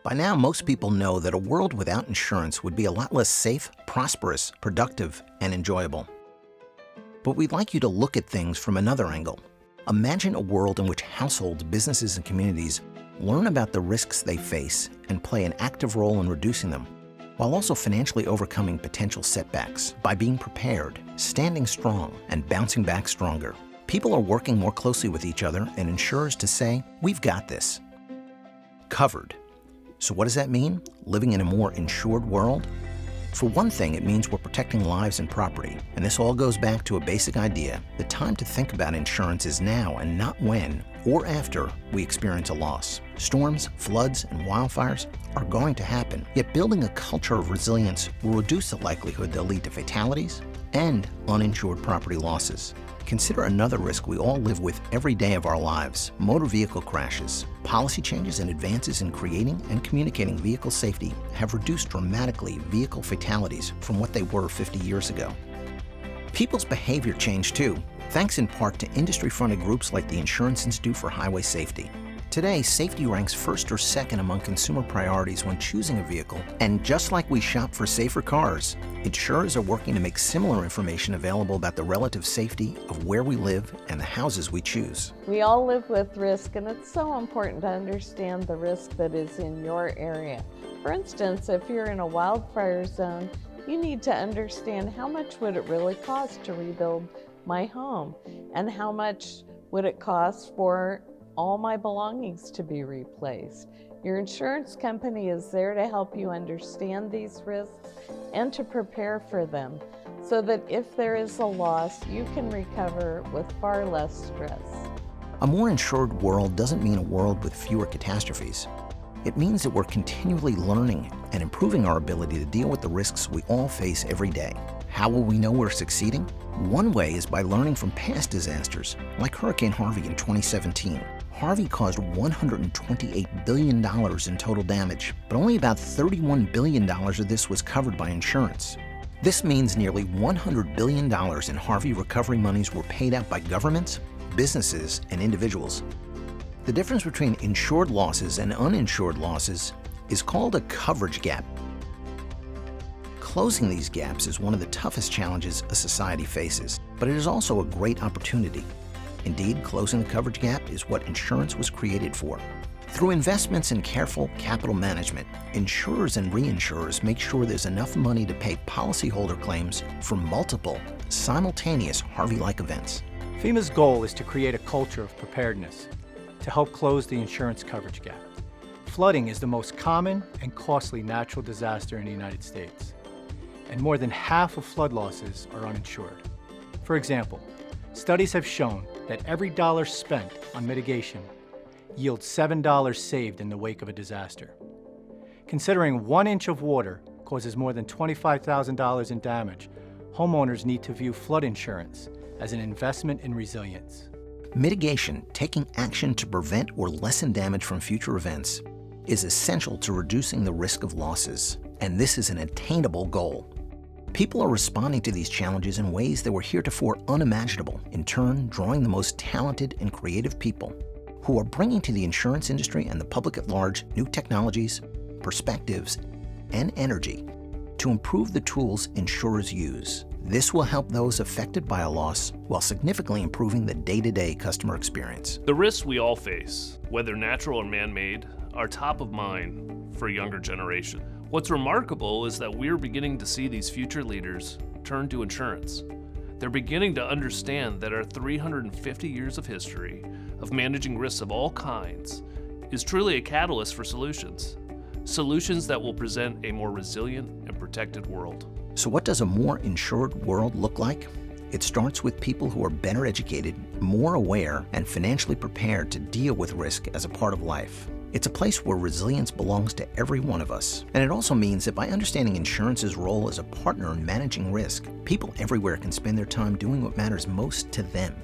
By now, most people know that a world without insurance would be a lot less safe, prosperous, productive, and enjoyable. But we'd like you to look at things from another angle. Imagine a world in which households, businesses, and communities learn about the risks they face and play an active role in reducing them, while also financially overcoming potential setbacks by being prepared, standing strong, and bouncing back stronger. People are working more closely with each other and insurers to say, "We've got this." Covered. So what does that mean? Living in a more insured world? For one thing, it means we're protecting lives and property. And this all goes back to a basic idea. The time to think about insurance is now and not when or after we experience a loss. Storms, floods, and wildfires are going to happen. Yet building a culture of resilience will reduce the likelihood they'll lead to fatalities and uninsured property losses. Consider another risk we all live with every day of our lives: motor vehicle crashes. Policy changes and advances in creating and communicating vehicle safety have reduced dramatically vehicle fatalities from what they were 50 years ago. People's behavior changed too, thanks in part to industry-funded groups like the Insurance Institute for Highway Safety. Today, safety ranks first or second among consumer priorities when choosing a vehicle. And just like we shop for safer cars, insurers are working to make similar information available about the relative safety of where we live and the houses we choose. We all live with risk, and it's so important to understand the risk that is in your area. For instance, if you're in a wildfire zone, you need to understand how much would it really cost to rebuild my home, and how much would it cost for all my belongings to be replaced. Your insurance company is there to help you understand these risks and to prepare for them, so that if there is a loss, you can recover with far less stress. A more insured world doesn't mean a world with fewer catastrophes. It means that we're continually learning and improving our ability to deal with the risks we all face every day. How will we know we're succeeding? One way is by learning from past disasters, like Hurricane Harvey in 2017. Harvey caused $128 billion in total damage, but only about $31 billion of this was covered by insurance. This means nearly $100 billion in Harvey recovery monies were paid out by governments, businesses, and individuals. The difference between insured losses and uninsured losses is called a coverage gap. Closing these gaps is one of the toughest challenges a society faces, but it is also a great opportunity. Indeed, closing the coverage gap is what insurance was created for. Through investments in careful capital management, insurers and reinsurers make sure there's enough money to pay policyholder claims for multiple, simultaneous Harvey-like events. FEMA's goal is to create a culture of preparedness to help close the insurance coverage gap. Flooding is the most common and costly natural disaster in the United States, and more than half of flood losses are uninsured. For example, studies have shown that every dollar spent on mitigation yields $7 saved in the wake of a disaster. Considering 1 inch of water causes more than $25,000 in damage, homeowners need to view flood insurance as an investment in resilience. Mitigation, taking action to prevent or lessen damage from future events, is essential to reducing the risk of losses, and this is an attainable goal. People are responding to these challenges in ways that were heretofore unimaginable, in turn drawing the most talented and creative people who are bringing to the insurance industry and the public at large new technologies, perspectives, and energy to improve the tools insurers use. This will help those affected by a loss while significantly improving the day-to-day customer experience. The risks we all face, whether natural or man-made, are top of mind for a younger generation. What's remarkable is that we're beginning to see these future leaders turn to insurance. They're beginning to understand that our 350 years of history of managing risks of all kinds is truly a catalyst for solutions that will present a more resilient and protected world. So what does a more insured world look like? It starts with people who are better educated, more aware, and financially prepared to deal with risk as a part of life. It's a place where resilience belongs to every one of us. And it also means that by understanding insurance's role as a partner in managing risk, people everywhere can spend their time doing what matters most to them.